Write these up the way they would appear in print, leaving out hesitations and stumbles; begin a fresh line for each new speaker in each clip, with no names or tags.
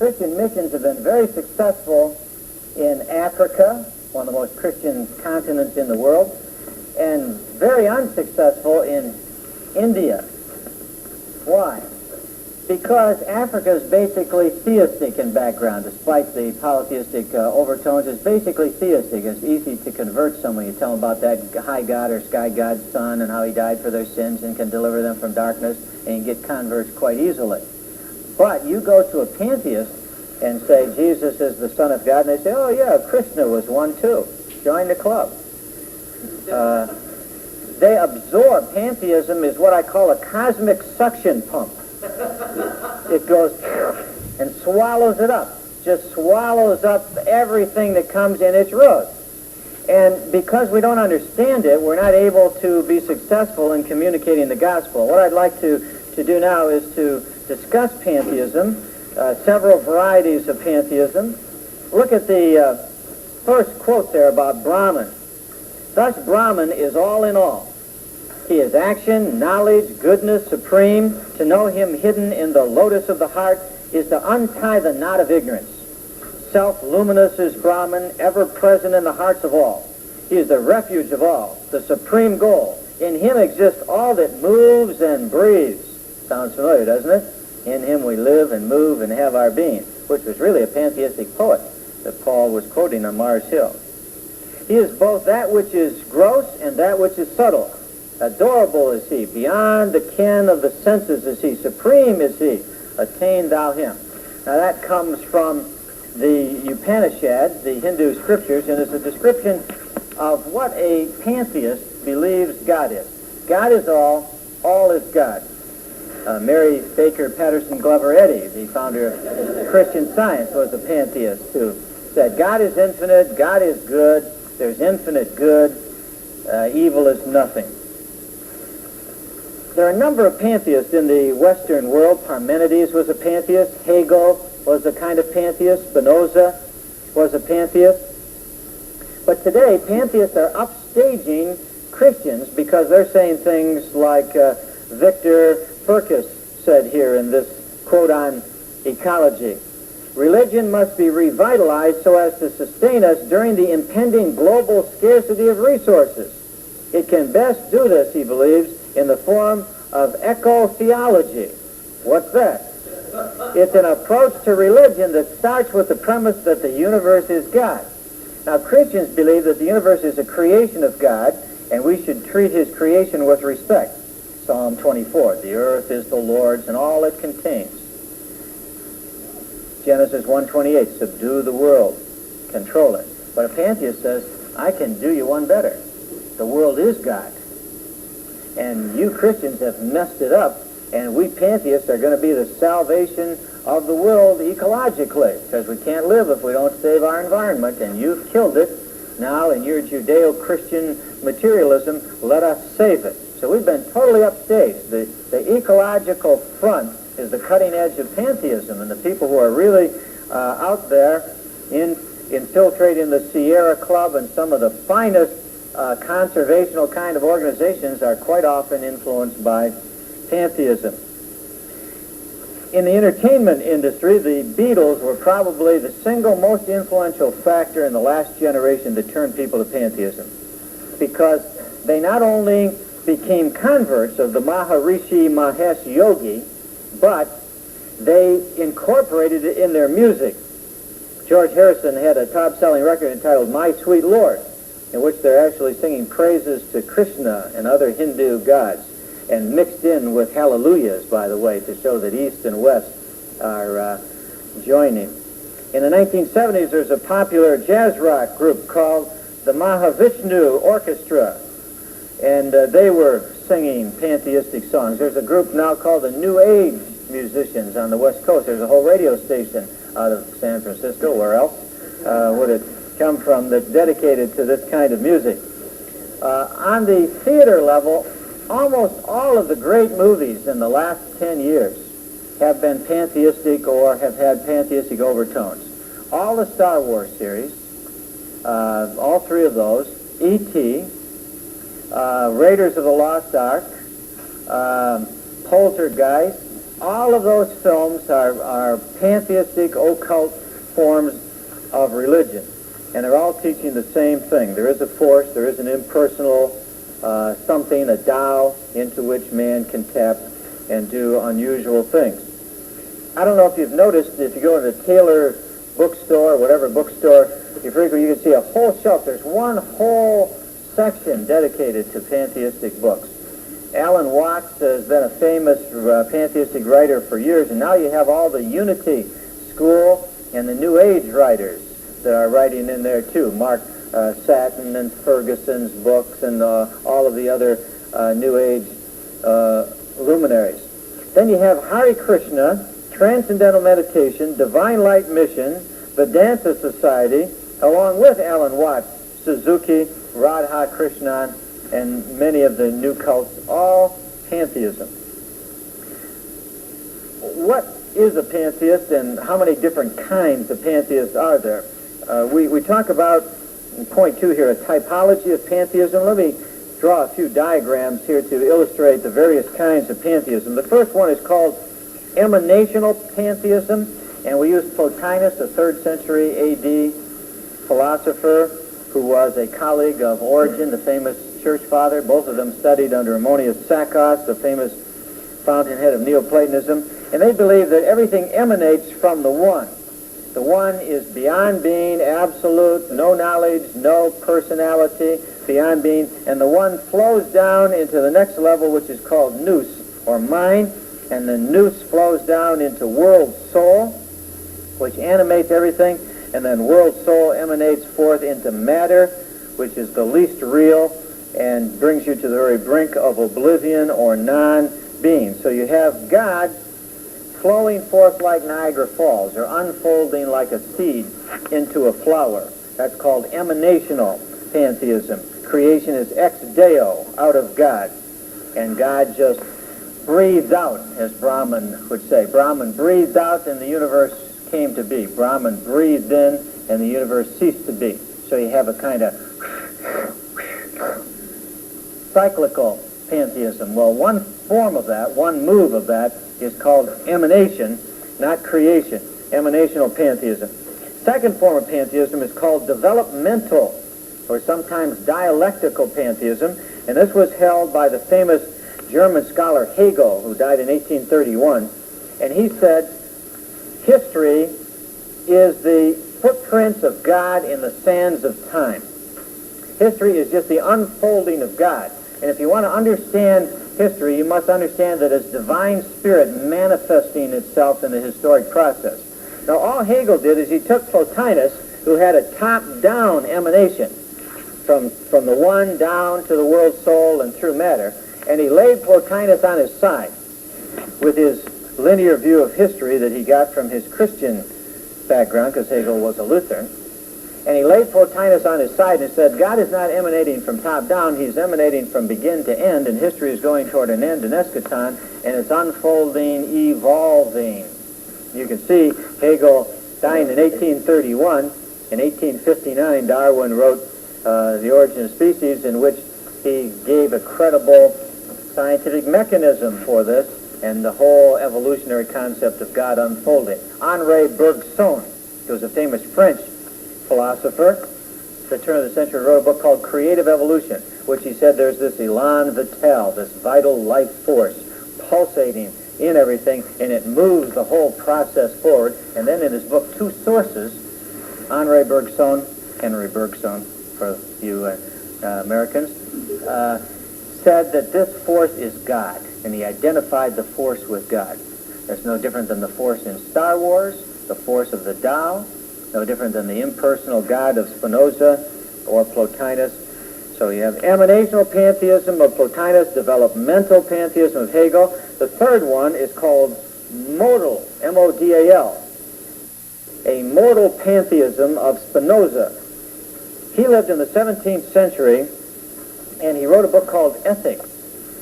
Christian missions have been very successful in Africa, one of the most Christian continents in the world, and very unsuccessful in India. Why? Because Africa is basically theistic in background, despite the polytheistic overtones. It's basically theistic. It's easy to convert someone. You tell them about that high god or sky god's son and how he died for their sins and can deliver them from darkness, and you get converts quite easily. But you go to a pantheist and say Jesus is the Son of God, and they say, oh yeah, Krishna was one too. Join the club. They absorb. Pantheism is what I call a cosmic suction pump. It goes and swallows it up. Just swallows up everything that comes in its road. And because we don't understand it, we're not able to be successful in communicating the gospel. What I'd like to do now is to discuss pantheism, several varieties of pantheism. Look at the first quote there about Brahman. Thus Brahman is all in all. He is action, knowledge, goodness supreme. To know him hidden in the lotus of the heart is to untie the knot of ignorance. Self-luminous is Brahman, ever present in the hearts of all. He is the refuge of all, the supreme goal. In him exists all that moves and breathes. Sounds familiar, doesn't it? In him we live and move and have our being, which was really a pantheistic poet that Paul was quoting on Mars Hill. He is both that which is gross and that which is subtle. Adorable is he, beyond the ken of the senses is he, supreme is he, attain thou him. Now that comes from the Upanishads, the Hindu scriptures, and it's a description of what a pantheist believes God is. God is all is God. Mary Baker Patterson Glover Eddy, the founder of Christian Science, was a pantheist who said God is infinite, God is good, there's infinite good, evil is nothing. There are a number of pantheists in the Western world. Parmenides was a pantheist. Hegel was a kind of pantheist. Spinoza was a pantheist. But today, pantheists are upstaging Christians because they're saying things like Victor Furcus said here in this quote on ecology. Religion must be revitalized so as to sustain us during the impending global scarcity of resources. It can best do this, he believes, in the form of eco-theology. What's that? It's an approach to religion that starts with the premise that the universe is God. Now, Christians believe that the universe is a creation of God, and we should treat his creation with respect. Psalm 24, the earth is the Lord's and all it contains. Genesis 1:28, subdue the world, control it. But a pantheist says, I can do you one better. The world is God. And you Christians have messed it up, and we pantheists are going to be the salvation of the world ecologically, because we can't live if we don't save our environment, and you've killed it. Now, in your Judeo-Christian materialism, let us save it. So we've been totally upstaged. The ecological front is the cutting edge of pantheism, and the people who are really out there infiltrating the Sierra Club and some of the finest conservational kind of organizations are quite often influenced by pantheism. In the entertainment industry, the Beatles were probably the single most influential factor in the last generation to turn people to pantheism, because they not only became converts of the Maharishi Mahesh Yogi, but they incorporated it in their music. George Harrison had a top-selling record entitled My Sweet Lord, in which they're actually singing praises to Krishna and other Hindu gods, and mixed in with hallelujahs, by the way, to show that East and West are joining. In the 1970s, there's a popular jazz rock group called the Mahavishnu Orchestra, and they were singing pantheistic songs. There's a group now called the New Age Musicians on the West Coast. There's a whole radio station out of San Francisco, where else would it come from, that's dedicated to this kind of music. On the theater level, almost all of the great movies in the last 10 years have been pantheistic or have had pantheistic overtones. All the Star Wars series, all three of those, E.T., Raiders of the Lost Ark, Poltergeist, All of those films are pantheistic, occult forms of religion. And they're all teaching the same thing. There is a force, there is an impersonal something, a Tao, into which man can tap and do unusual things. I don't know if you've noticed, if you go to the Taylor bookstore, whatever bookstore you frequently, you can see a whole shelf. There's one whole section dedicated to pantheistic books. Alan Watts has been a famous pantheistic writer for years, and now you have all the Unity School and the New Age writers that are writing in there too. Mark Satin and Ferguson's books and all of the other New Age luminaries. Then you have Hare Krishna, Transcendental Meditation, Divine Light Mission, Vedanta Society, along with Alan Watts, Suzuki, Radha Krishnan, and many of the new cults, all pantheism. What is a pantheist, and how many different kinds of pantheists are there? We talk about, in point 2 here, a typology of pantheism. Let me draw a few diagrams here to illustrate the various kinds of pantheism. The first one is called emanational pantheism, and we use Plotinus, a 3rd century A.D. philosopher who was a colleague of Origen, the famous church father. Both of them studied under Ammonius Saccos, the famous fountainhead of Neoplatonism, and they believe that everything emanates from the One. The One is beyond being, absolute, no knowledge, no personality, beyond being, and the One flows down into the next level, which is called nous, or mind, and the nous flows down into world soul, which animates everything, and then world soul emanates forth into matter, which is the least real, and brings you to the very brink of oblivion or non-being. So you have God flowing forth like Niagara Falls, or unfolding like a seed into a flower. That's called emanational pantheism. Creation is ex deo, out of God, and God just breathed out, as Brahman would say. Brahman breathed out and the universe came to be. Brahman breathed in and the universe ceased to be. So you have a kind of cyclical pantheism. Well, one form of that, one move of that, is called emanation, not creation. Emanational pantheism. Second form of pantheism is called developmental, or sometimes dialectical pantheism, and this was held by the famous German scholar Hegel, who died in 1831, and he said, history is the footprints of God in the sands of time. History is just the unfolding of God. And if you want to understand history, you must understand that it's divine spirit manifesting itself in the historic process. Now, all Hegel did is he took Plotinus, who had a top-down emanation from the One down to the world soul and through matter, and he laid Plotinus on his side with his linear view of history that he got from his Christian background, because Hegel was a Lutheran. And he laid Plotinus on his side and said, God is not emanating from top down, he's emanating from begin to end, and history is going toward an end, an eschaton, and it's unfolding, evolving. You can see Hegel dying in 1831. In 1859, Darwin wrote The Origin of Species, in which he gave a credible scientific mechanism for this, and the whole evolutionary concept of God unfolding. Henri Bergson, who was a famous French philosopher, at the turn of the century, wrote a book called Creative Evolution, which he said there's this élan vital, this vital life force pulsating in everything, and it moves the whole process forward. And then in his book, Two Sources, Henri Bergson for you Americans, said that this force is God, and he identified the force with God. That's no different than the force in Star Wars, the force of the Tao, no different than the impersonal God of Spinoza or Plotinus. So you have emanational pantheism of Plotinus, developmental pantheism of Hegel. The third one is called modal, M-O-D-A-L, a modal pantheism of Spinoza. He lived in the 17th century, and he wrote a book called Ethics,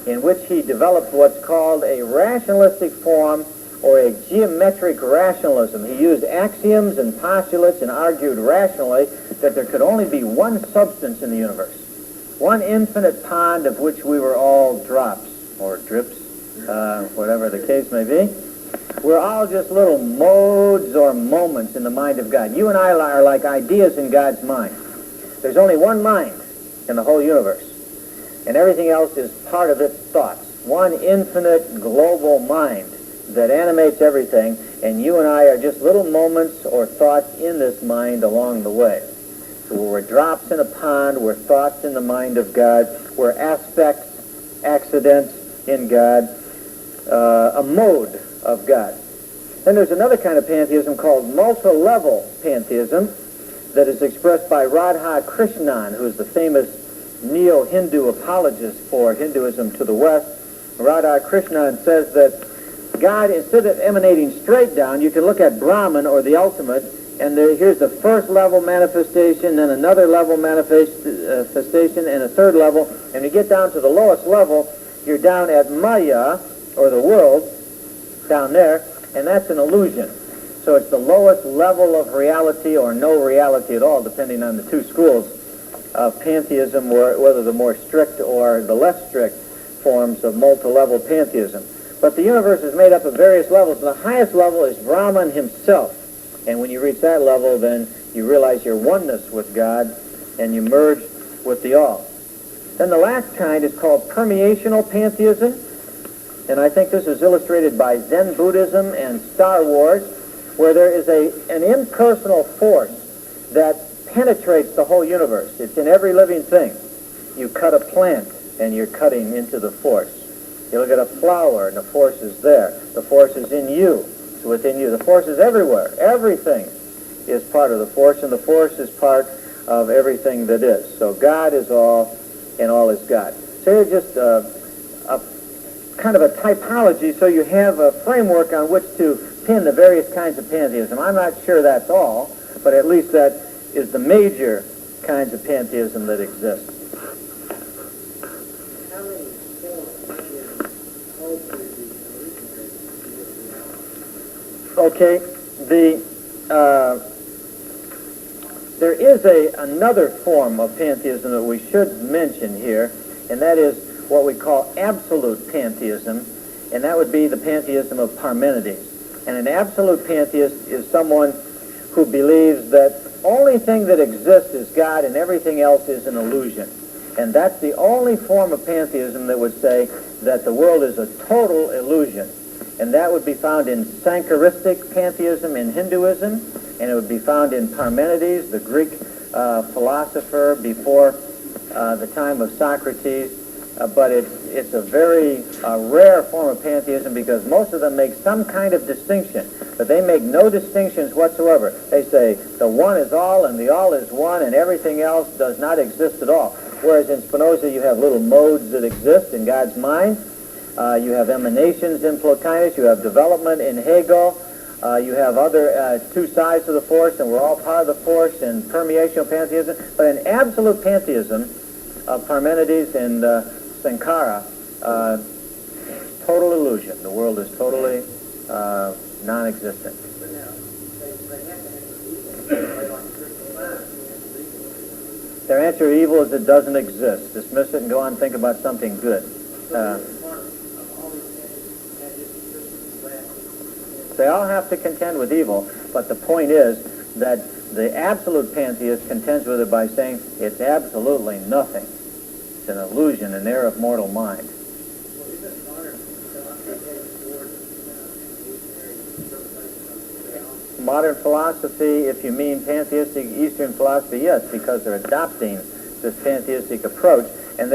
in which he developed what's called a rationalistic form, or a geometric rationalism. He used axioms and postulates and argued rationally that there could only be one substance in the universe, one infinite pond of which we were all drops, or drips, whatever the case may be. We're all just little modes or moments in the mind of God. You and I are like ideas in God's mind. There's only one mind in the whole universe, and everything else is part of its thoughts. One infinite global mind that animates everything, and you and I are just little moments or thoughts in this mind along the way. So we're drops in a pond, we're thoughts in the mind of God, we're aspects, accidents in God, a mode of God. Then there's another kind of pantheism called multi-level pantheism that is expressed by Radha Krishnan, who is the famous neo-Hindu apologist for Hinduism to the West. Radha Krishnan says that God, instead of emanating straight down, you can look at Brahman, or the ultimate, and here's the first level manifestation, then another level manifestation, and a third level. And you get down to the lowest level, you're down at Maya, or the world, down there, and that's an illusion. So it's the lowest level of reality, or no reality at all, depending on the two schools of pantheism, whether the more strict or the less strict forms of multi-level pantheism. But the universe is made up of various levels. The highest level is Brahman himself. And when you reach that level, then you realize your oneness with God, and you merge with the all. Then the last kind is called permeational pantheism. And I think this is illustrated by Zen Buddhism and Star Wars, where there is an impersonal force that penetrates the whole universe. It's in every living thing. You cut a plant, and you're cutting into the force. You look at a flower, and the force is there. The force is in you. It's within you. The force is everywhere. Everything is part of the force, and the force is part of everything that is. So God is all, and all is God. So here's just a kind of a typology, so you have a framework on which to pin the various kinds of pantheism. I'm not sure that's all, but at least that is the major kinds of pantheism that exist.
How many forms of pantheism ultimately
Okay, there is another form of pantheism that we should mention here, and that is what we call absolute pantheism, and that would be the pantheism of Parmenides. And an absolute pantheist is someone who believes that the only thing that exists is God and everything else is an illusion. And that's the only form of pantheism that would say that the world is a total illusion. And that would be found in Sankaristic pantheism in Hinduism, and it would be found in Parmenides, the Greek philosopher before the time of Socrates. But it's a very rare form of pantheism, because most of them make some kind of distinction, but they make no distinctions whatsoever. They say the one is all and the all is one and everything else does not exist at all. Whereas in Spinoza you have little modes that exist in God's mind. You have emanations in Plotinus. You have development in Hegel. You have other two sides of the force, and we're all part of the force, and permeational pantheism. But in absolute pantheism of Parmenides and Sankara, total illusion. The world is totally non-existent.
But now, they have to have evil, like spiritual science.
Their answer to evil is it doesn't exist. Dismiss it and go on and think about something good. They all have to contend with evil, but the point is that the absolute pantheist contends with it by saying it's absolutely nothing. It's an illusion, an error of mortal mind. Modern philosophy, if you mean pantheistic Eastern philosophy, yes, because they're adopting this pantheistic approach. And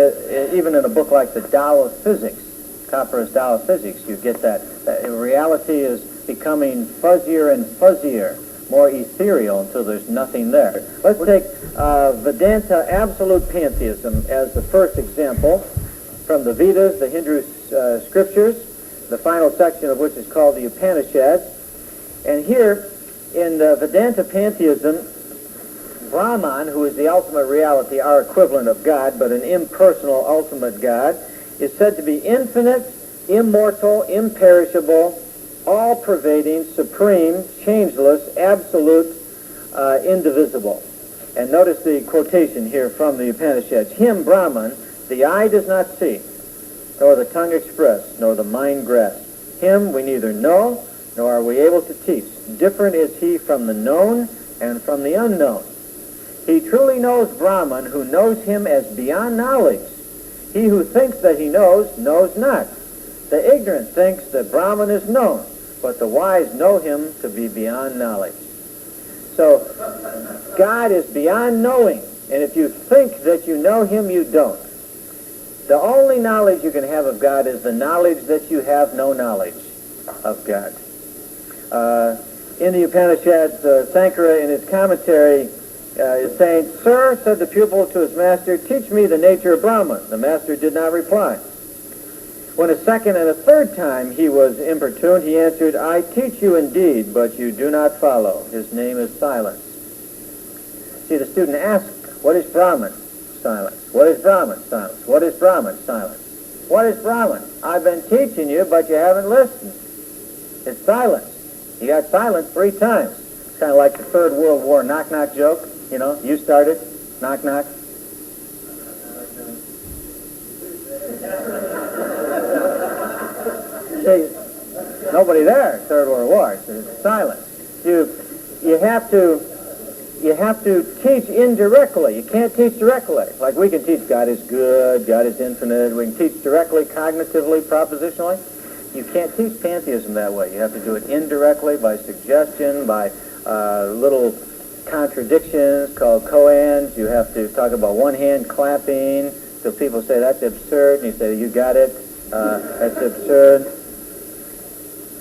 even in a book like the Tao of Physics, Copper's Tao of Physics, you get that reality is becoming fuzzier and fuzzier, more ethereal until there's nothing there. Let's take Vedanta absolute pantheism as the first example from the Vedas, the Hindu scriptures, the final section of which is called the Upanishads. And here, in Vedanta pantheism, Brahman, who is the ultimate reality, our equivalent of God, but an impersonal ultimate God, is said to be infinite, immortal, imperishable, all-pervading, supreme, changeless, absolute, indivisible. And notice the quotation here from the Upanishads. Him, Brahman, the eye does not see, nor the tongue express, nor the mind grasp. Him we neither know, nor are we able to teach. Different is He from the known and from the unknown. He truly knows Brahman who knows Him as beyond knowledge. He who thinks that he knows not. The ignorant thinks that Brahman is known, but the wise know Him to be beyond knowledge. So, God is beyond knowing, and if you think that you know Him, you don't. The only knowledge you can have of God is the knowledge that you have no knowledge of God. In the Upanishads, Sankara, in his commentary, is saying, "Sir," said the pupil to his master, "teach me the nature of Brahman." The master did not reply. When a second and a third time he was importuned, he answered, "I teach you indeed, but you do not follow. His name is silence." See, the student asked, "What is Brahman?" Silence. "What is Brahman?" Silence. "What is Brahman?" Silence. "What is Brahman?" "I've been teaching you, but you haven't listened." It's silence. You got silence 3 times. It's kind of like the Third World War knock-knock joke. You know, you started, knock-knock. See, nobody there, Third World War. It's silence. You have to teach indirectly. You can't teach directly. Like we can teach God is good, God is infinite. We can teach directly, cognitively, propositionally. You can't teach pantheism that way. You have to do it indirectly by suggestion, by little contradictions called koans. You have to talk about one hand clapping. So people say that's absurd, and you say you got it. That's absurd.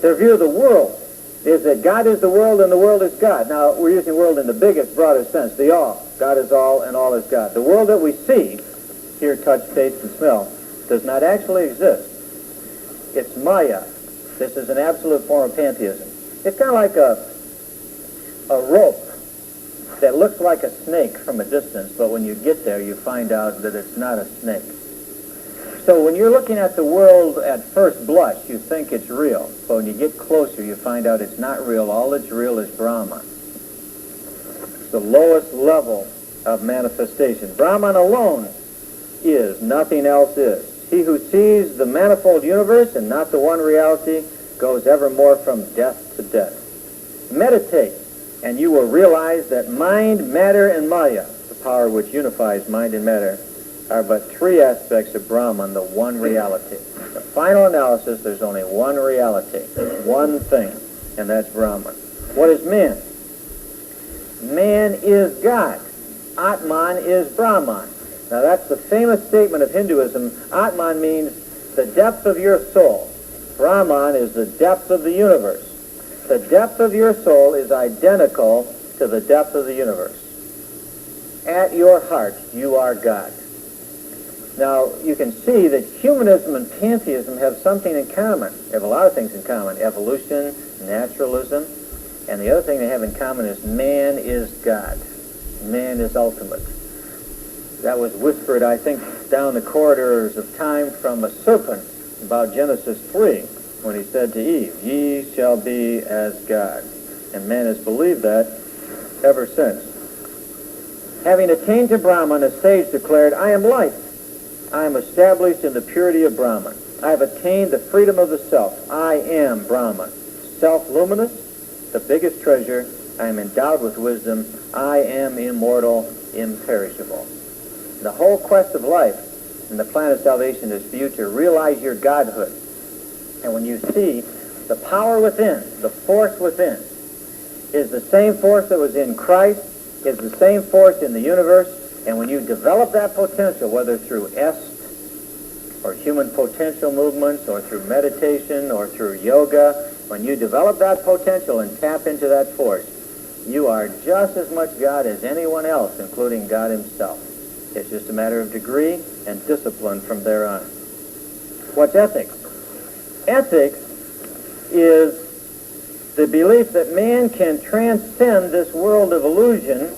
Their view of the world is that God is the world and the world is God. Now, we're using world in the biggest, broadest sense, the all. God is all and all is God. The world that we see, hear, touch, taste, and smell, does not actually exist. It's Maya. This is an absolute form of pantheism. It's kind of like a rope that looks like a snake from a distance, but when you get there, you find out that it's not a snake. So when you're looking at the world at first blush, you think it's real. But when you get closer, you find out it's not real. All that's real is Brahman. It's the lowest level of manifestation. Brahman alone is, nothing else is. He who sees the manifold universe and not the one reality goes evermore from death to death. Meditate, and you will realize that mind, matter, and Maya, the power which unifies mind and matter, are but 3 aspects of Brahman, the one reality. The final analysis, there's only one reality, one thing, and that's Brahman. What is man? Man is God. Atman is Brahman. Now that's the famous statement of Hinduism. Atman means the depth of your soul. Brahman is the depth of the universe. The depth of your soul is identical to the depth of the universe. At your heart, you are God. Now, you can see that humanism and pantheism have something in common. They have a lot of things in common. Evolution, naturalism, and the other thing they have in common is man is God. Man is ultimate. That was whispered, I think, down the corridors of time from a serpent about Genesis 3, when he said to Eve, "Ye shall be as God." And man has believed that ever since. Having attained to Brahman, a sage declared, "I am life. I am established in the purity of Brahman. I have attained the freedom of the self. I am Brahman. Self-luminous, the biggest treasure. I am endowed with wisdom. I am immortal, imperishable." The whole quest of life and the plan of salvation is for you to realize your godhood. And when you see the power within, the force within, is the same force that was in Christ, is the same force in the universe, and when you develop that potential, whether through est or human potential movements or through meditation or through yoga, when you develop that potential and tap into that force, you are just as much God as anyone else, including God himself. It's just a matter of degree and discipline from there on. What's ethics? Ethics is the belief that man can transcend this world of illusion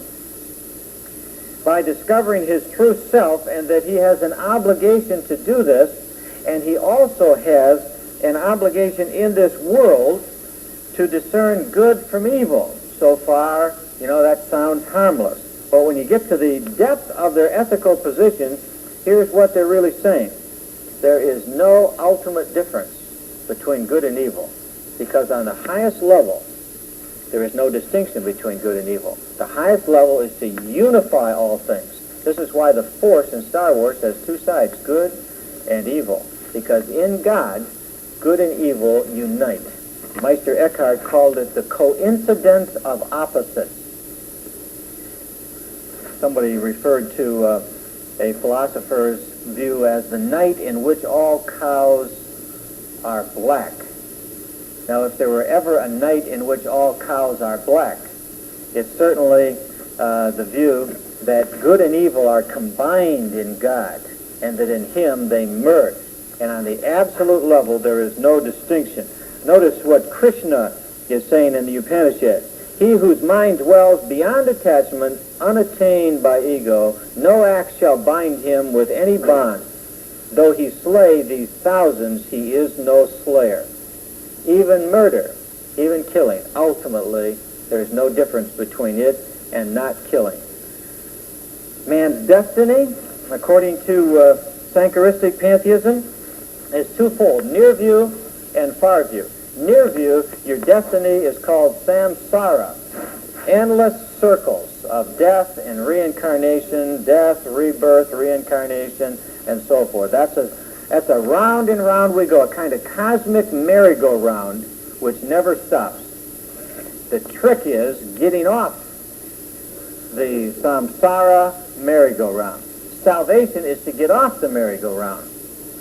by discovering his true self, and that he has an obligation to do this, and he also has an obligation in this world to discern good from evil. So far, that sounds harmless. But when you get to the depth of their ethical positions, here's what they're really saying. There is no ultimate difference between good and evil, because on the highest level, there is no distinction between good and evil. The highest level is to unify all things. This is why the Force in Star Wars has two sides, good and evil, because in God, good and evil unite. Meister Eckhart called it the coincidence of opposites. Somebody referred to a philosopher's view as the night in which all cows are black. Now, if there were ever a night in which all cows are black, it's certainly the view that good and evil are combined in God, and that in Him they merge. And on the absolute level, there is no distinction. Notice what Krishna is saying in the Upanishads. He whose mind dwells beyond attachment, unattained by ego, no axe shall bind him with any bond. Though he slay these thousands, he is no slayer. Even murder, even killing, ultimately, there is no difference between it and not killing. Man's destiny, according to Sankaristic pantheism, is twofold, near view and far view. Near view, your destiny is called samsara, endless circles of death and reincarnation, death, rebirth, reincarnation, and so forth. That's a round and round we go, a kind of cosmic merry-go-round which never stops. The trick is getting off the samsara merry-go-round. Salvation is to get off the merry-go-round.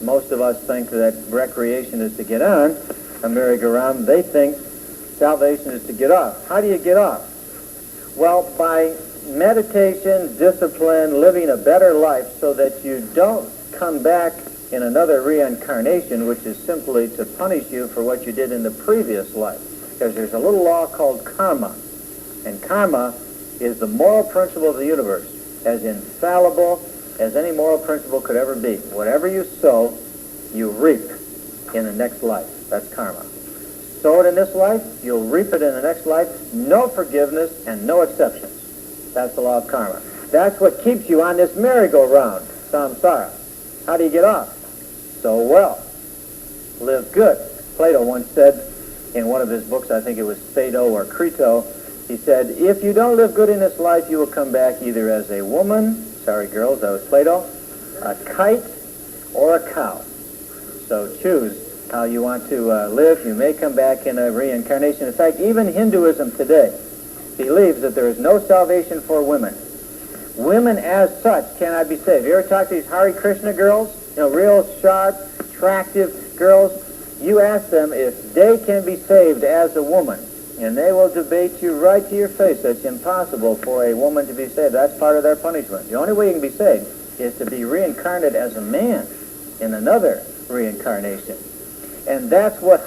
Most of us think that recreation is to get on a merry-go-round. They think salvation is to get off. How do you get off? Well, by meditation, discipline, living a better life so that you don't come back in another reincarnation, which is simply to punish you for what you did in the previous life. Because there's a little law called karma. And karma is the moral principle of the universe, as infallible as any moral principle could ever be. Whatever you sow, you reap in the next life. That's karma. Sow it in this life, you'll reap it in the next life. No forgiveness and no exceptions. That's the law of karma. That's what keeps you on this merry-go-round, samsara. How do you get off? Sow well. Live good. Plato once said in one of his books, I think it was Phaedo or Crito, he said, if you don't live good in this life, you will come back either as a woman, sorry girls, that was Plato, a kite, or a cow. So choose how you want to live. You may come back in a reincarnation. In fact, even Hinduism today believes that there is no salvation for women. Women as such cannot be saved. You ever talk to these Hare Krishna girls? Real sharp, attractive girls? You ask them if they can be saved as a woman, and they will debate you right to your face. It's impossible for a woman to be saved. That's part of their punishment. The only way you can be saved is to be reincarnated as a man in another reincarnation. And that's what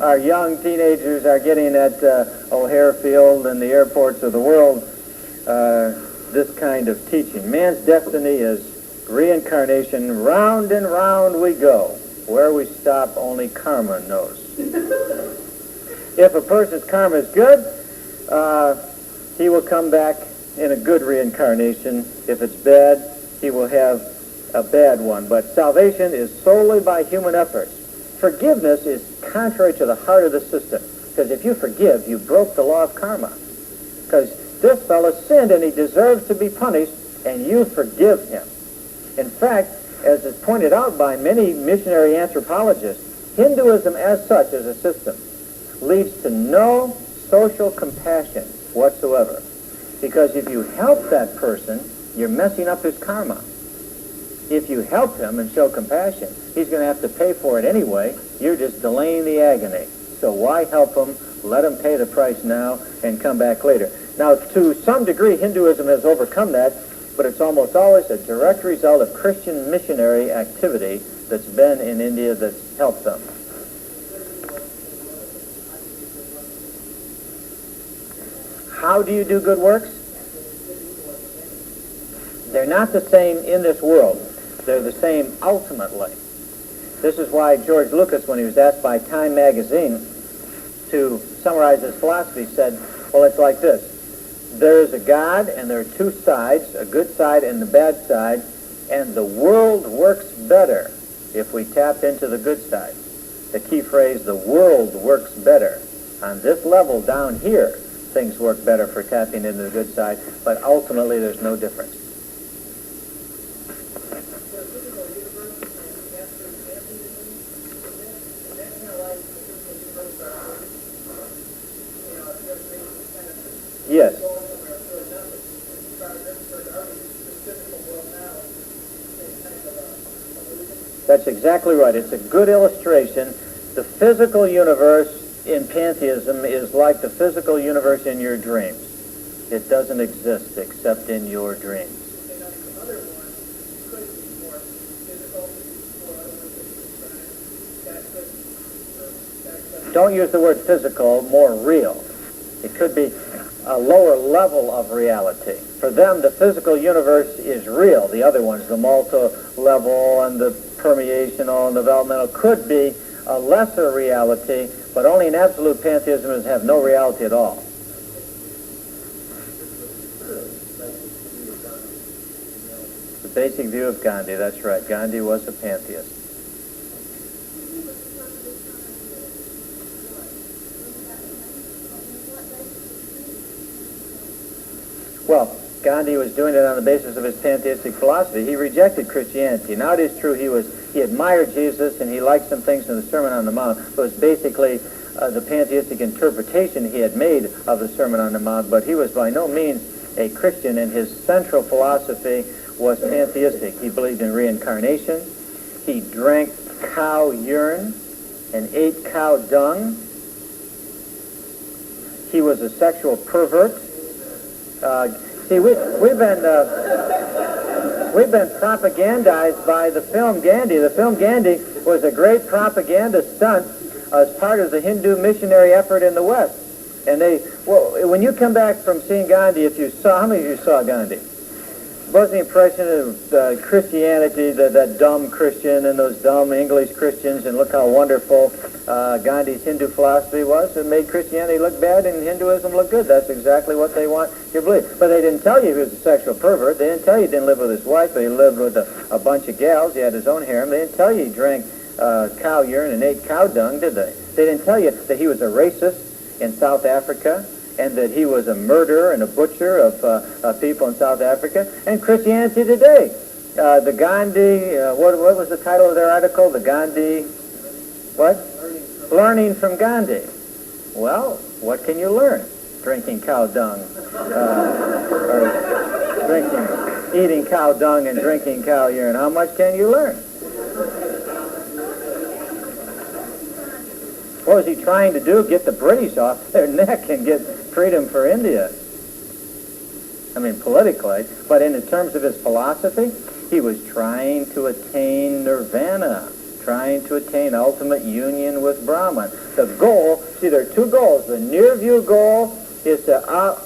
our young teenagers are getting at O'Hare Field and the airports of the world, this kind of teaching. Man's destiny is reincarnation. Round and round we go. Where we stop, only karma knows. If a person's karma is good, he will come back in a good reincarnation. If it's bad, he will have a bad one. But salvation is solely by human efforts. Forgiveness is contrary to the heart of the system. Because if you forgive, you broke the law of karma. Because this fellow sinned and he deserves to be punished, and you forgive him. In fact, as is pointed out by many missionary anthropologists, Hinduism as such, as a system, leads to no social compassion whatsoever. Because if you help that person, you're messing up his karma. If you help him and show compassion, he's going to have to pay for it anyway. You're just delaying the agony. So why help him? Let him pay the price now and come back later. Now, to some degree, Hinduism has overcome that, but it's almost always a direct result of Christian missionary activity that's been in India that's helped them. How do you do good works? They're not the same in this world. They're the same ultimately. This is why George Lucas, when he was asked by Time magazine to summarize his philosophy, said, well, it's like this. There is a God, and there are two sides, a good side and the bad side, and the world works better if we tap into the good side. the key phrase, the world works better. On this level down here, things work better for tapping into the good side, but ultimately there's no difference. Yes. That's exactly right. It's a good illustration. The physical universe in pantheism is like the physical universe in your dreams. It doesn't exist except in your dreams. Don't use the word physical, more real. It could be a lower level of reality. For them, the physical universe is real. The other ones, the multi-level and the permeational and developmental, could be a lesser reality, but only in absolute pantheism is have no reality at all. The basic view of Gandhi, that's right. Gandhi was a pantheist. Well, Gandhi was doing it on the basis of his pantheistic philosophy. He rejected Christianity. Now it is true he admired Jesus and he liked some things in the Sermon on the Mount. It was basically the pantheistic interpretation he had made of the Sermon on the Mount, but he was by no means a Christian, and his central philosophy was pantheistic. He believed in reincarnation. He drank cow urine and ate cow dung. He was a sexual pervert. See, we've been propagandized by the film Gandhi. The film Gandhi was a great propaganda stunt as part of the Hindu missionary effort in the West. And when you come back from seeing Gandhi, how many of you saw Gandhi? What was the impression of Christianity, that dumb Christian and those dumb English Christians, and look how wonderful Gandhi's Hindu philosophy was? It made Christianity look bad and Hinduism look good. That's exactly what they want you to believe. But they didn't tell you he was a sexual pervert. They didn't tell you he didn't live with his wife, but he lived with a bunch of gals. He had his own harem. They didn't tell you he drank cow urine and ate cow dung, did they? They didn't tell you that he was a racist in South Africa, and that he was a murderer and a butcher of people in South Africa. And Christianity Today, the Gandhi, what was the title of their article? The Gandhi, what? Learning from Gandhi. Well, what can you learn? Drinking cow dung, or eating cow dung and drinking cow urine. How much can you learn? What was he trying to do? Get the British off their neck and get freedom for India. I mean, politically, but in terms of his philosophy, he was trying to attain nirvana, trying to attain ultimate union with Brahman. The goal, see, there are two goals. The near-view goal is to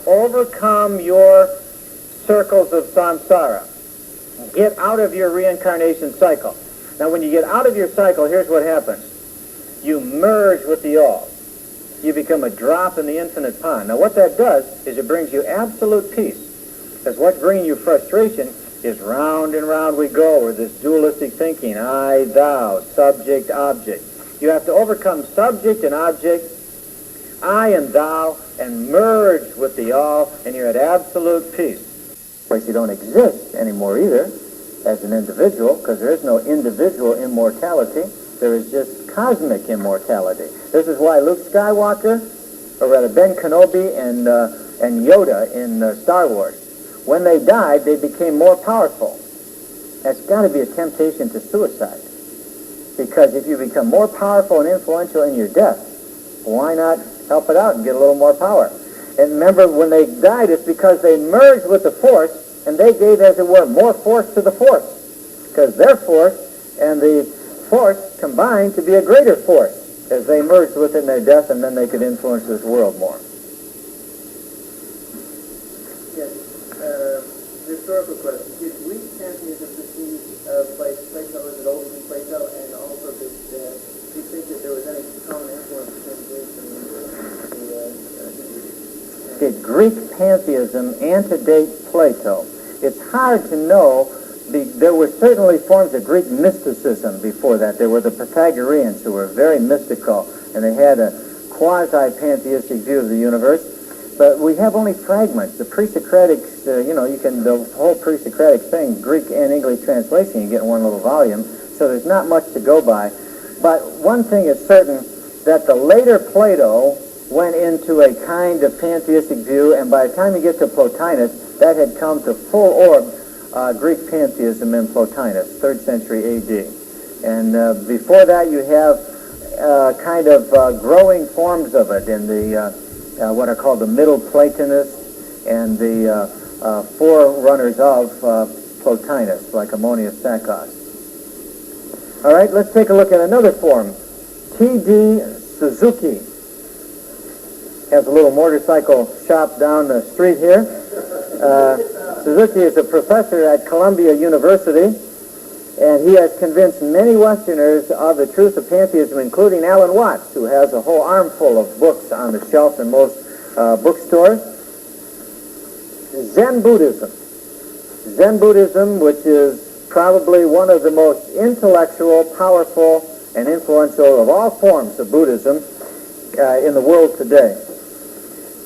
overcome your circles of samsara. Get out of your reincarnation cycle. Now, when you get out of your cycle, here's what happens. You merge with the all. You become a drop in the infinite pond. Now, what that does is it brings you absolute peace. Because what's bringing you frustration is round and round we go, with this dualistic thinking, I, thou, subject, object. You have to overcome subject and object, I and thou, and merge with the all, and you're at absolute peace. Of course, you don't exist anymore either as an individual, because there is no individual immortality. There is just cosmic immortality. This is why Luke Skywalker, or rather Ben Kenobi and Yoda in Star Wars, when they died, they became more powerful. That's got to be a temptation to suicide. Because if you become more powerful and influential in your death, why not help it out and get a little more power? And remember, when they died, it's because they merged with the Force, and they gave, as it were, more force to the Force. Because their force and the Force combined to be a greater force as they merged with it in their death, and then they could influence this world more.
Yes. Historical question. Did Greek pantheism precede Plato? Is it older than Plato? And also, do you think that there was any common influence between Greece and
Did Greek pantheism antedate Plato? It's hard to know there were certainly forms of Greek mysticism before that. There were the Pythagoreans who were very mystical, and they had a quasi-pantheistic view of the universe. But we have only fragments. The pre-Socratics, the whole pre-Socratic thing, Greek and English translation, you get in one little volume, so there's not much to go by. But one thing is certain, that the later Plato went into a kind of pantheistic view, and by the time you get to Plotinus, that had come to full orb Greek pantheism in Plotinus, 3rd century A.D. And before that, you have kind of growing forms of it in the what are called the Middle Platonists and the forerunners of Plotinus, like Ammonius Saccos. All right, let's take a look at another form. T.D. Suzuki has a little motorcycle shop down the street here. Suzuki is a professor at Columbia University, and he has convinced many Westerners of the truth of pantheism, including Alan Watts, who has a whole armful of books on the shelf in most bookstores. Zen Buddhism. Zen Buddhism, which is probably one of the most intellectual, powerful, and influential of all forms of Buddhism in the world today.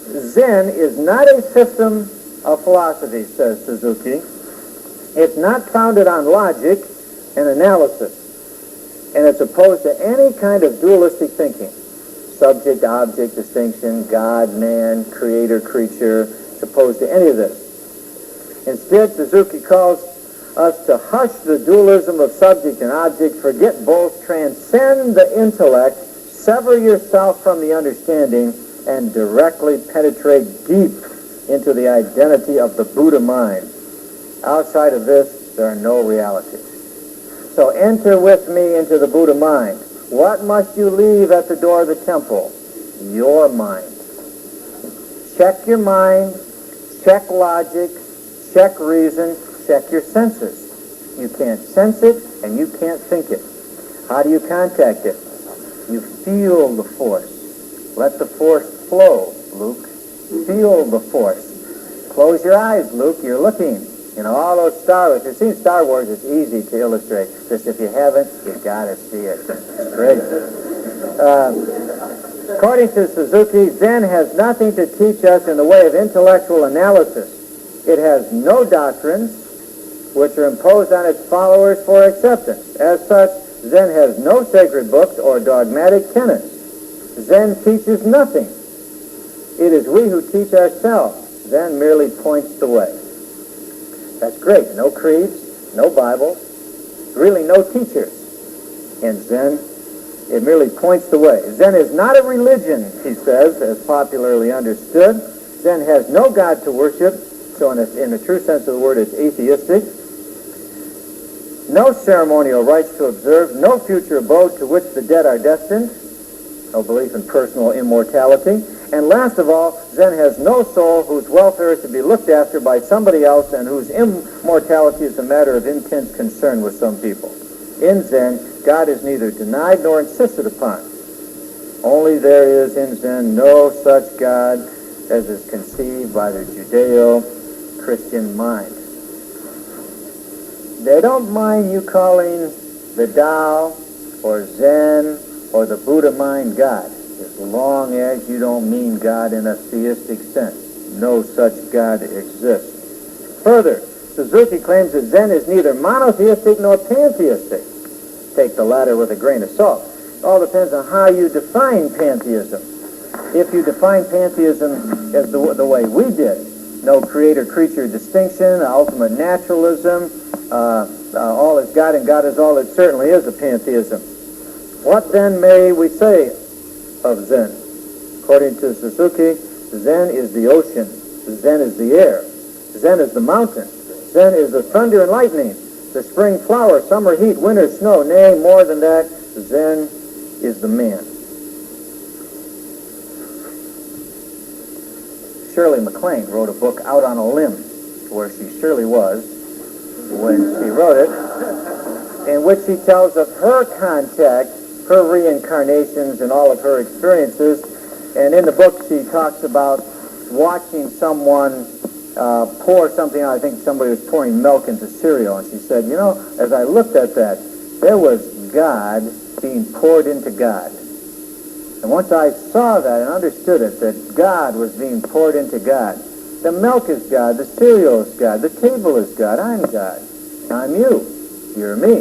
Zen is not a system of philosophy, says Suzuki. It's not founded on logic and analysis, and it's opposed to any kind of dualistic thinking. Subject-object distinction, God, man, creator, creature. It's opposed to any of this. Instead, Suzuki calls us to hush the dualism of subject and object, forget both, transcend the intellect, sever yourself from the understanding, and directly penetrate deep into the identity of the Buddha mind. Outside of this, there are no realities. So enter with me into the Buddha mind. What must you leave at the door of the temple? Your mind. Check your mind, check logic, check reason, check your senses. You can't sense it and you can't think it. How do you contact it? You feel the force. Let the force flow, Luke. Feel the force. Close your eyes, Luke. You're looking. You know, all those Star Wars. If you've seen Star Wars, it's easy to illustrate. Just if you haven't, you've got to see it. It's great. According to Suzuki, Zen has nothing to teach us in the way of intellectual analysis. It has no doctrines which are imposed on its followers for acceptance. As such, Zen has no sacred books or dogmatic tenets. Zen teaches nothing. It is we who teach ourselves. Zen merely points the way. That's great. No creeds, no Bibles, really no teachers. In Zen, it merely points the way. Zen is not a religion, he says, as popularly understood. Zen has no God to worship, so in the true sense of the word, it's atheistic. No ceremonial rites to observe, no future abode to which the dead are destined, no belief in personal immortality. And last of all, Zen has no soul whose welfare is to be looked after by somebody else and whose immortality is a matter of intense concern with some people. In Zen, God is neither denied nor insisted upon. Only there is in Zen no such God as is conceived by the Judeo-Christian mind. They don't mind you calling the Tao or Zen or the Buddha mind God, as long as you don't mean God in a theistic sense. No such God exists. Further, Suzuki claims that Zen is neither monotheistic nor pantheistic. Take the latter with a grain of salt. It all depends on how you define pantheism. If you define pantheism as the way we did, no creator-creature distinction, ultimate naturalism, all is God and God is all, it certainly is a pantheism. What then may we say of Zen? According to Suzuki, Zen is the ocean, Zen is the air, Zen is the mountain, Zen is the thunder and lightning, the spring flower, summer heat, winter snow. Nay, more than that, Zen is the man. Shirley MacLaine wrote a book, Out on a Limb, where she surely was when she wrote it, in which she tells of her contact, her reincarnations, and all of her experiences. And in the book, she talks about watching someone pour something out. I think somebody was pouring milk into cereal, and she said, you know, as I looked at that, there was God being poured into God. And once I saw that and understood it, that God was being poured into God, the milk is God, the cereal is God, the table is God, I'm God, I'm you, you're me,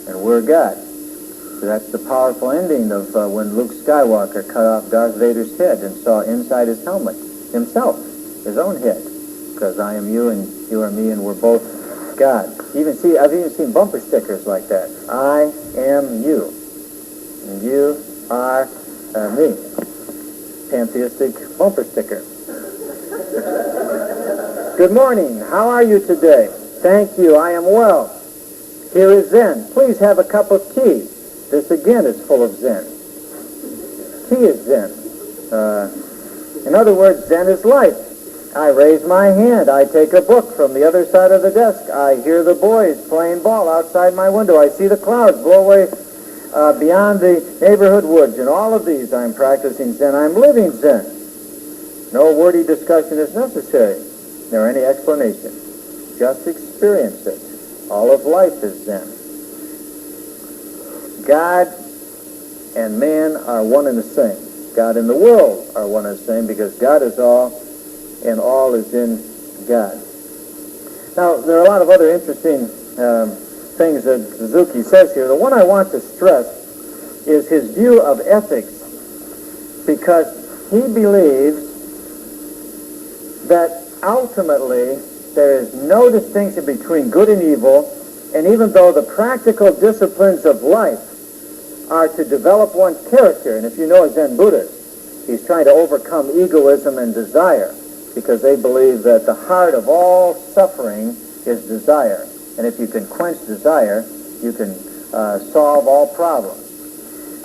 and we're God. So that's the powerful ending of when Luke Skywalker cut off Darth Vader's head and saw inside his helmet himself, his own head, because I am you and you are me and we're both God. I've even seen bumper stickers like that. I am you, and you are me. Pantheistic bumper sticker. Good morning. How are you today? Thank you. I am well. Here is Zen. Please have a cup of tea. This again is full of Zen. Tea is Zen. In other words, Zen is life. I raise my hand. I take a book from the other side of the desk. I hear the boys playing ball outside my window. I see the clouds blow away beyond the neighborhood woods. In all of these, I'm practicing Zen. I'm living Zen. No wordy discussion is necessary, nor any explanation. Just experience it. All of life is Zen. God and man are one and the same. God and the world are one and the same because God is all and all is in God. Now, there are a lot of other interesting things that Suzuki says here. The one I want to stress is his view of ethics, because he believes that ultimately there is no distinction between good and evil, and even though the practical disciplines of life are to develop one's character, and if you know a Zen Buddhist, he's trying to overcome egoism and desire, because they believe that the heart of all suffering is desire. And if you can quench desire, you can solve all problems.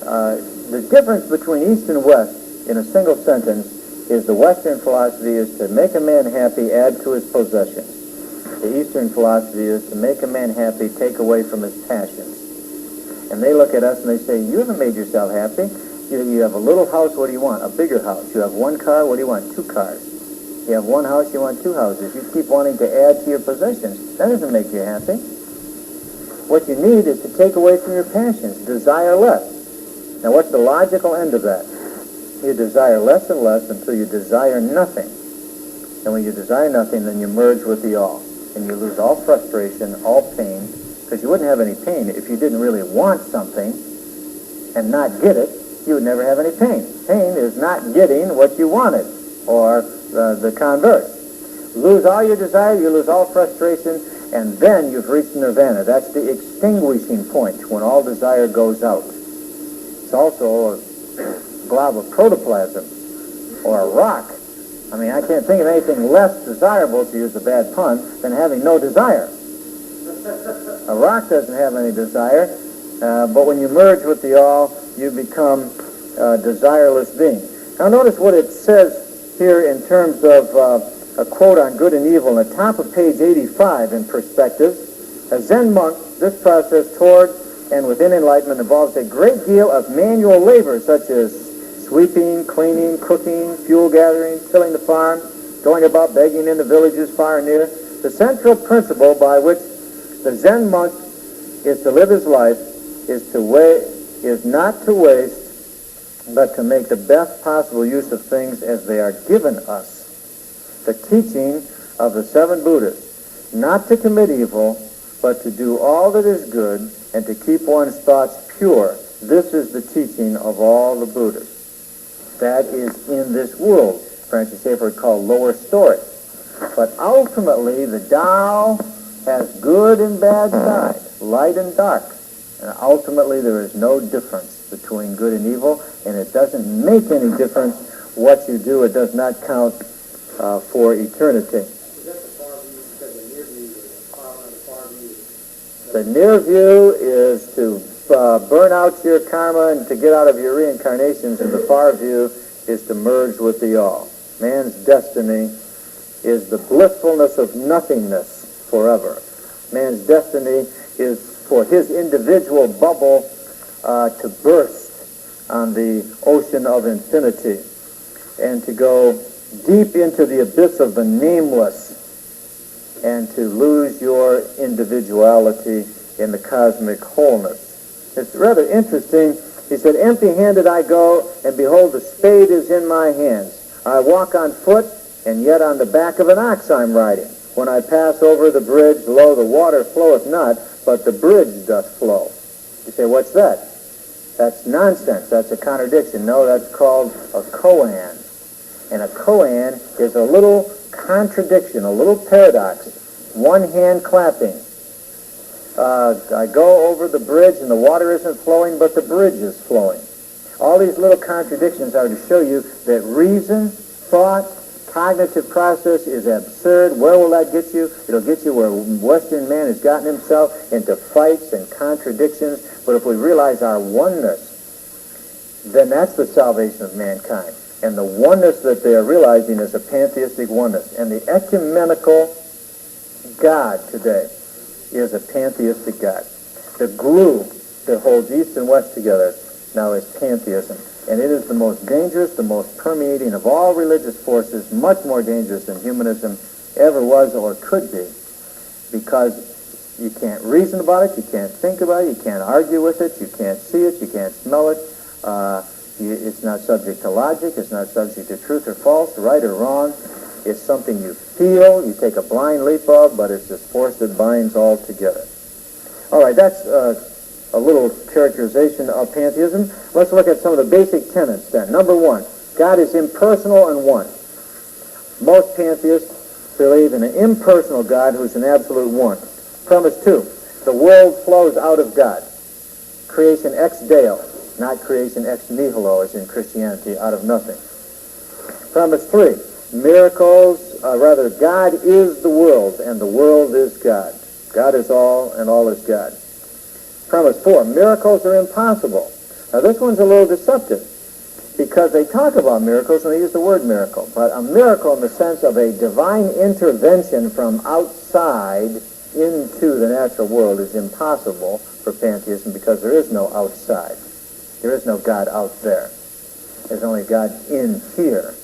The difference between East and West in a single sentence is the Western philosophy is to make a man happy, add to his possessions. The Eastern philosophy is to make a man happy, take away from his passions. And they look at us and they say, you haven't made yourself happy. You have a little house, what do you want? A bigger house. You have one car, what do you want? 2 cars. You have one house, you want 2 houses. You keep wanting to add to your possessions. That doesn't make you happy. What you need is to take away from your passions. Desire less. Now what's the logical end of that? You desire less and less until you desire nothing. And when you desire nothing, then you merge with the all. And you lose all frustration, all pain, because you wouldn't have any pain if you didn't really want something and not get it. You would never have any pain. Pain is not getting what you wanted, or the converse. Lose all your desire, you lose all frustration, and then you've reached nirvana. That's the extinguishing point, when all desire goes out. It's also a glob of protoplasm, or a rock. I mean, I can't think of anything less desirable, to use a bad pun, than having no desire. A rock doesn't have any desire, but when you merge with the all, you become a desireless being. Now notice what it says here in terms of a quote on good and evil. On the top of page 85 in perspective, a Zen monk, this process toward and within enlightenment involves a great deal of manual labor, such as sweeping, cleaning, cooking, fuel gathering, tilling the farm, going about begging in the villages far and near. The central principle by which the Zen monk is to live his life is not to waste, but to make the best possible use of things as they are given us. The teaching of the 7 Buddhas, not to commit evil, but to do all that is good and to keep one's thoughts pure. This is the teaching of all the Buddhas. That is in this world, Francis Schaeffer would call lower story. But ultimately, the Tao has good and bad side, light and dark. And ultimately, there is no difference between good and evil, and it doesn't make any difference what you do. It does not count for eternity.
Is that the far view? Because the near view is the far view.
The near view is to burn out your karma and to get out of your reincarnations, and the far view is to merge with the all. Man's destiny is the blissfulness of nothingness forever. Man's destiny is for his individual bubble to burst on the ocean of infinity and to go deep into the abyss of the nameless and to lose your individuality in the cosmic wholeness. It's rather interesting. He said, empty-handed I go, and behold, the spade is in my hands. I walk on foot, and yet on the back of an ox I'm riding. When I pass over the bridge, lo, the water floweth not, but the bridge doth flow. You say, what's that? That's nonsense. That's a contradiction. No, that's called a koan. And a koan is a little contradiction, a little paradox. One hand clapping. I go over the bridge and the water isn't flowing, but the bridge is flowing. All these little contradictions are to show you that reason, thought, cognitive process is absurd. Where will that get you? It'll get you where Western man has gotten himself into fights and contradictions. But if we realize our oneness, then that's the salvation of mankind. And the oneness that they are realizing is a pantheistic oneness. And the ecumenical God today is a pantheistic God. The glue that holds East and West together now is pantheism. And it is the most dangerous, the most permeating of all religious forces, much more dangerous than humanism ever was or could be, because you can't reason about it, you can't think about it, you can't argue with it, you can't see it, you can't smell it. It's not subject to logic, it's not subject to truth or false, right or wrong. It's something you feel, you take a blind leap of, but it's this force that binds all together. All right, that's a little characterization of pantheism. Let's look at some of the basic tenets then. Number one, God is impersonal and one. Most pantheists believe in an impersonal God who's an absolute one. Premise two, the world flows out of God. Creation ex deo, not creation ex nihilo as in Christianity, out of nothing. Premise three, God is the world and the world is God. God is all and all is God. Premise four, miracles are impossible. Now this one's a little deceptive because they talk about miracles and they use the word miracle. But a miracle in the sense of a divine intervention from outside into the natural world is impossible for pantheism because there is no outside. There is no God out there. There's only God in here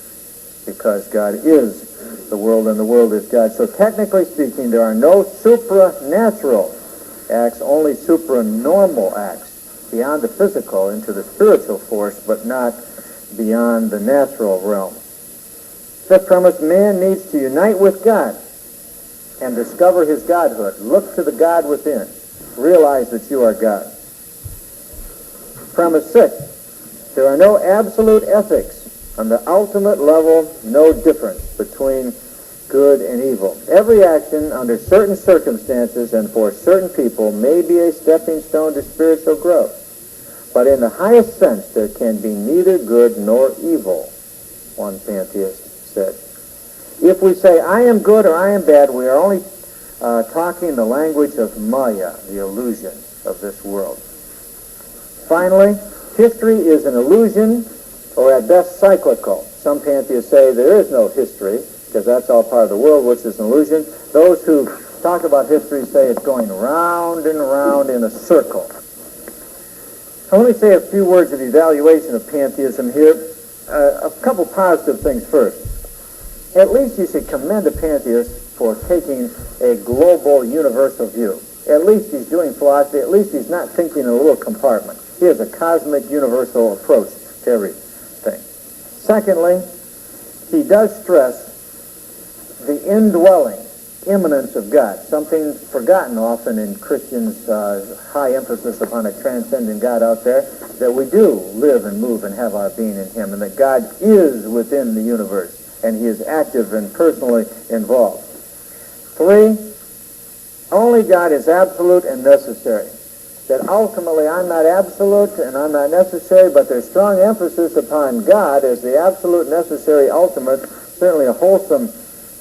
because God is the world and the world is God. So technically speaking, there are no supranatural acts, only supranormal acts, beyond the physical into the spiritual force, but not beyond the natural realm. Fifth premise, man needs to unite with God and discover his godhood. Look to the God within. Realize that you are God. Premise six, there are no absolute ethics. On the ultimate level, no difference between good and evil. Every action under certain circumstances and for certain people may be a stepping stone to spiritual growth. But in the highest sense, there can be neither good nor evil, one pantheist said. If we say, I am good or I am bad, we are only talking the language of Maya, the illusion of this world. Finally, history is an illusion, or at best cyclical. Some pantheists say there is no history, because that's all part of the world, which is an illusion. Those who talk about history say it's going round and round in a circle. So let me say a few words of evaluation of pantheism here. A couple positive things first. At least you should commend a pantheist for taking a global, universal view. At least he's doing philosophy. At least he's not thinking in a little compartment. He has a cosmic, universal approach to everything. Secondly, he does stress the indwelling immanence of God, something forgotten often in Christians' high emphasis upon a transcendent God out there, that we do live and move and have our being in him, and that God is within the universe, and he is active and personally involved. 3, only God is absolute and necessary. That ultimately I'm not absolute and I'm not necessary, but there's strong emphasis upon God as the absolute, necessary, ultimate, certainly a wholesome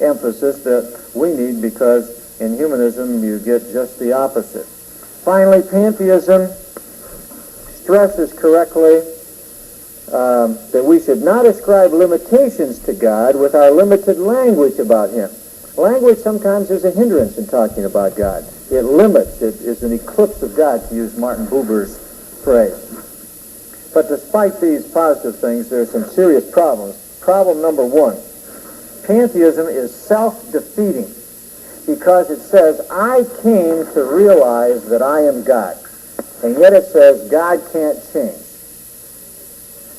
emphasis that we need, because in humanism you get just the opposite. Finally, pantheism stresses correctly that we should not ascribe limitations to God with our limited language about him. Language sometimes is a hindrance in talking about God. It limits, it is an eclipse of God, to use Martin Buber's phrase. But despite these positive things, there are some serious problems. Problem number 1, pantheism is self-defeating. because it says, I came to realize that I am God. And yet it says God can't change.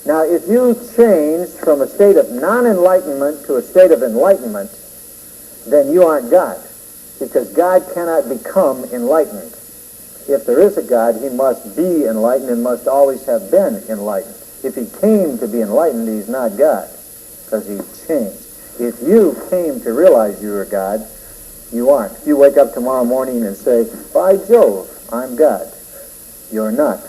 Now, if you change from a state of non-enlightenment to a state of enlightenment, then you aren't God, because God cannot become enlightened. If there is a God, he must be enlightened and must always have been enlightened. If he came to be enlightened, he's not God, because he changed. If you came to realize you were God, you aren't. If you wake up tomorrow morning and say, by Jove, I'm God, you're not,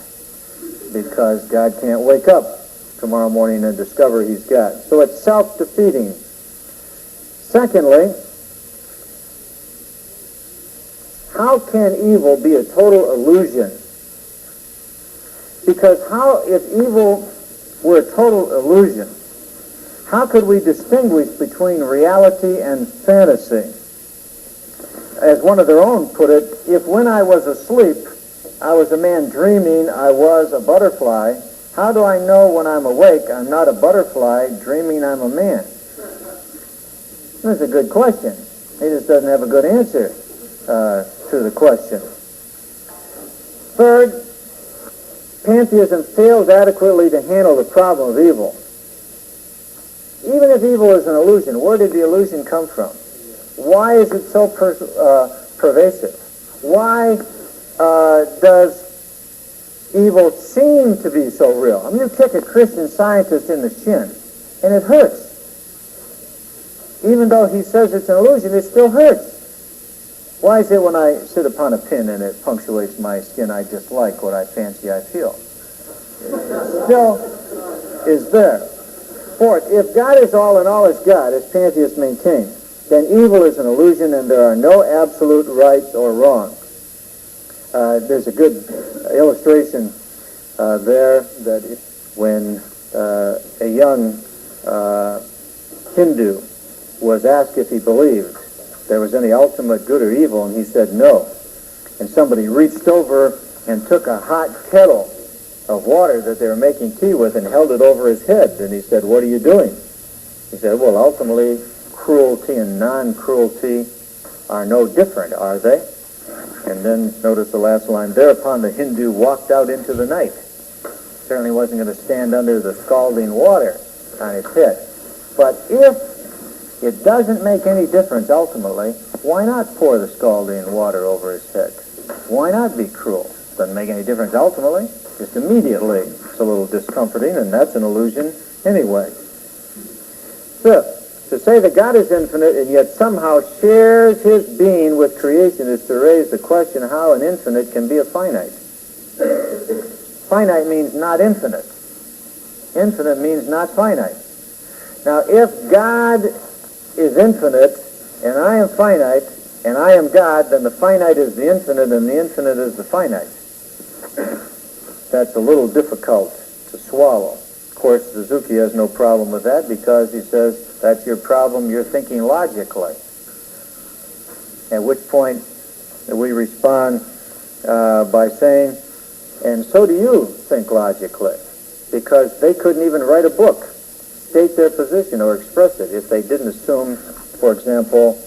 because God can't wake up tomorrow morning and discover he's God. So it's self-defeating. Secondly, how can evil be a total illusion? Because if evil were a total illusion, how could we distinguish between reality and fantasy? As one of their own put it, if when I was asleep, I was a man dreaming I was a butterfly, how do I know when I'm awake I'm not a butterfly dreaming I'm a man? That's a good question. He just doesn't have a good answer to the question. Third, pantheism fails adequately to handle the problem of evil. Even if evil is an illusion, where did the illusion come from? Why is it so pervasive? Why does evil seem to be so real? I mean, you kick a Christian scientist in the shin, and it hurts. Even though he says it's an illusion, it still hurts. Why is it when I sit upon a pin and it punctuates my skin, I just like what I fancy I feel? It still is there. Fourth, if God is all and all is God, as pantheists maintain, then evil is an illusion and there are no absolute rights or wrongs. There's a good illustration there that when a young Hindu was asked if he believed there was any ultimate good or evil, and he said no. And somebody reached over and took a hot kettle of water that they were making tea with and held it over his head. And he said, what are you doing? He said, well, ultimately, cruelty and non-cruelty are no different, are they? And then notice the last line. Thereupon the Hindu walked out into the night. Certainly wasn't going to stand under the scalding water on his head. But if it doesn't make any difference ultimately, why not pour the scalding water over his head? Why not be cruel? Doesn't make any difference ultimately. Just immediately it's a little discomforting, and that's an illusion anyway. Fifth, to say that God is infinite and yet somehow shares his being with creation is to raise the question how an infinite can be a finite. Finite means not infinite. Infinite means not finite. Now, if God is infinite and I am finite and I am God, then the finite is the infinite and the infinite is the finite. That's a little difficult to swallow. Of course, Suzuki has no problem with that because he says that's your problem, you're thinking logically. At which point we respond by saying, and so do you think logically, because they couldn't even write a book, state their position or express it if they didn't assume, for example,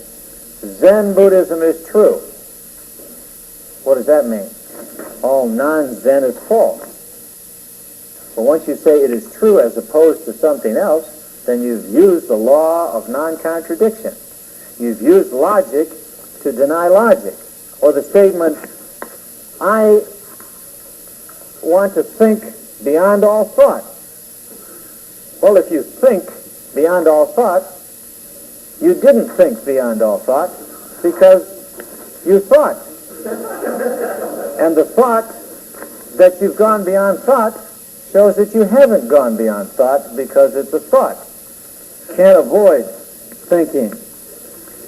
Zen Buddhism is true. What does that mean? All non-Zen is false. But once you say it is true as opposed to something else, then you've used the law of non-contradiction. You've used logic to deny logic. Or the statement, I want to think beyond all thought. Well, if you think beyond all thought, you didn't think beyond all thought because you thought. And the thought that you've gone beyond thought shows that you haven't gone beyond thought because it's a thought. Can't avoid thinking.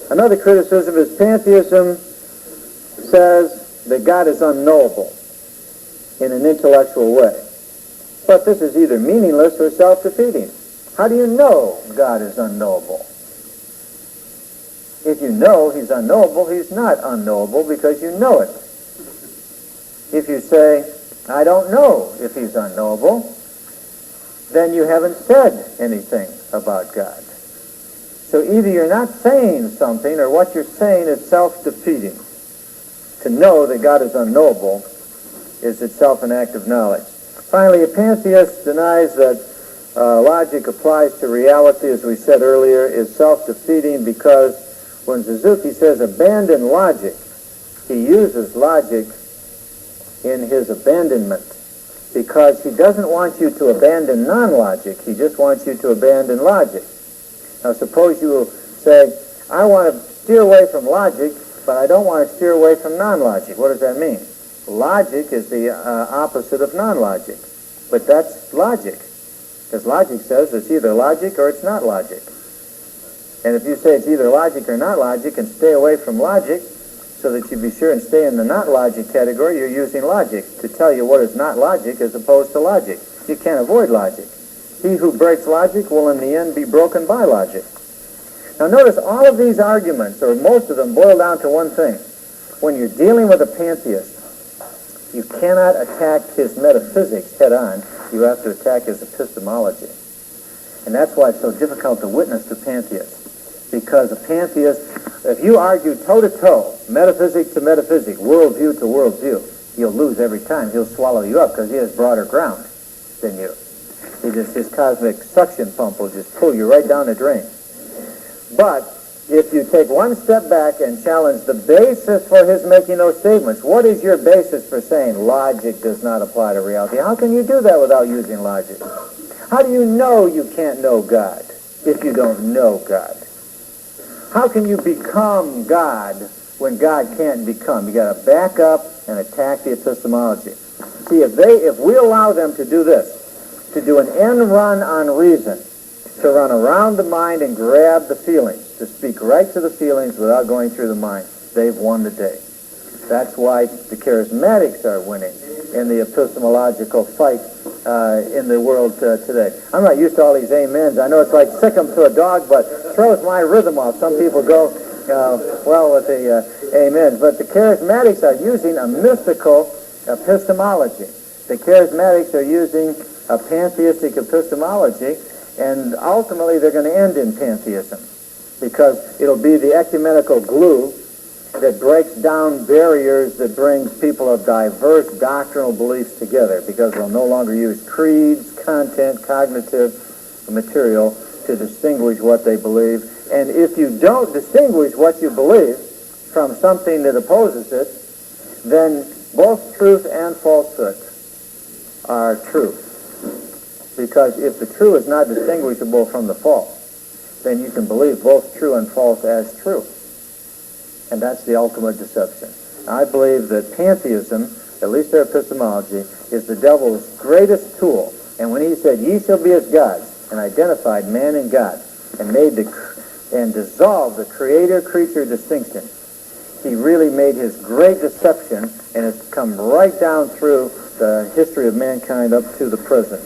Another criticism is pantheism says that God is unknowable in an intellectual way. But this is either meaningless or self-defeating. How do you know God is unknowable? If you know he's unknowable, he's not unknowable because you know it. If you say, I don't know if he's unknowable, then you haven't said anything about God. So either you're not saying something, or what you're saying is self-defeating. To know that God is unknowable is itself an act of knowledge. Finally, a pantheist denies that logic applies to reality, as we said earlier, is self-defeating, because when Suzuki says abandon logic, he uses logic in his abandonment, because he doesn't want you to abandon non-logic. He just wants you to abandon logic. Now suppose you will say, I want to steer away from logic, but I don't want to steer away from non-logic. What does that mean? Logic is the opposite of non-logic. But that's logic. Because logic says it's either logic or it's not logic. And if you say it's either logic or not logic and stay away from logic so that you be sure and stay in the not logic category, you're using logic to tell you what is not logic as opposed to logic. You can't avoid logic. He who breaks logic will in the end be broken by logic. Now notice all of these arguments, or most of them, boil down to one thing. When you're dealing with a pantheist, you cannot attack his metaphysics head on. You have to attack his epistemology. And that's why it's so difficult to witness to pantheists. Because a pantheist, if you argue toe-to-toe, metaphysic to metaphysic, worldview to worldview, you'll lose every time. He'll swallow you up because he has broader ground than you. His cosmic suction pump will just pull you right down the drain. But if you take one step back and challenge the basis for his making those statements, what is your basis for saying logic does not apply to reality? How can you do that without using logic? How do you know you can't know God if you don't know God? How can you become God when God can't become? You got to back up and attack the epistemology. See, if we allow them to do this, to do an end run on reason, to run around the mind and grab the feelings, to speak right to the feelings without going through the mind, they've won the day. That's why the charismatics are winning in the epistemological fight in the world today. I'm not used to all these amens. I know it's like sick 'em to a dog, but throws my rhythm off. Some people go well with the amens. But the charismatics are using a mystical epistemology. The charismatics are using a pantheistic epistemology, and ultimately they're going to end in pantheism, because it'll be the ecumenical glue that breaks down barriers that brings people of diverse doctrinal beliefs together, because they'll no longer use creeds, content, cognitive material to distinguish what they believe. And if you don't distinguish what you believe from something that opposes it, then both truth and falsehood are true. Because if the true is not distinguishable from the false, then you can believe both true and false as true. And that's the ultimate deception. I believe that pantheism, at least their epistemology, is the devil's greatest tool. And when he said, ye shall be as gods, and identified man and God, and and dissolved the creator-creature distinction, he really made his great deception, and it's come right down through the history of mankind up to the present.